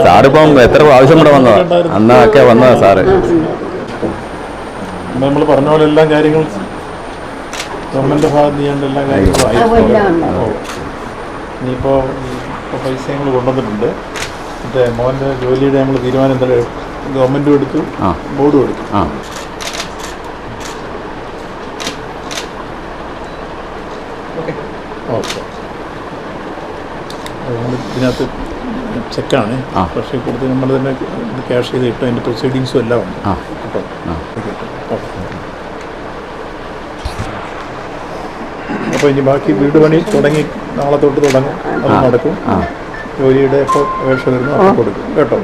സാറിപ്പം എത്ര പ്രാവശ്യം കൂടെ വന്നതാ? അന്നൊക്കെ വന്നതാ സാറ്. നമ്മൾ പറഞ്ഞ പോലെ എല്ലാ കാര്യങ്ങളും ഗവൺമെൻറ് ഭാഗത്ത് ചെയ്യേണ്ട എല്ലാ കാര്യങ്ങളും ഇനിയിപ്പോൾ പൈസ ഞങ്ങൾ കൊണ്ടുവന്നിട്ടുണ്ട്. മറ്റേ മോൻ്റെ ജോലിയുടെ നമ്മൾ തീരുമാനം എന്തായാലും ഗവൺമെൻറ്റും എടുത്തു, ബോർഡും എടുത്തു. ഓക്കെ, ഇതിനകത്ത് ചെക്കാണ്, പക്ഷേ കൊടുത്ത് നമ്മൾ തന്നെ ക്യാഷ് ചെയ്ത് കിട്ടും. അതിൻ്റെ പ്രൊസീഡിങ്സും എല്ലാം ഉണ്ട് കേട്ടോ. അപ്പോൾ ഇനി ബാക്കി വീട് പണി തുടങ്ങി നാളെ തൊട്ട് തുടങ്ങും, അത് നടക്കും. ജോലിയുടെ ഇപ്പോൾ അപേക്ഷ വരുന്നു, അപ്പോൾ കൊടുക്കും കേട്ടോ.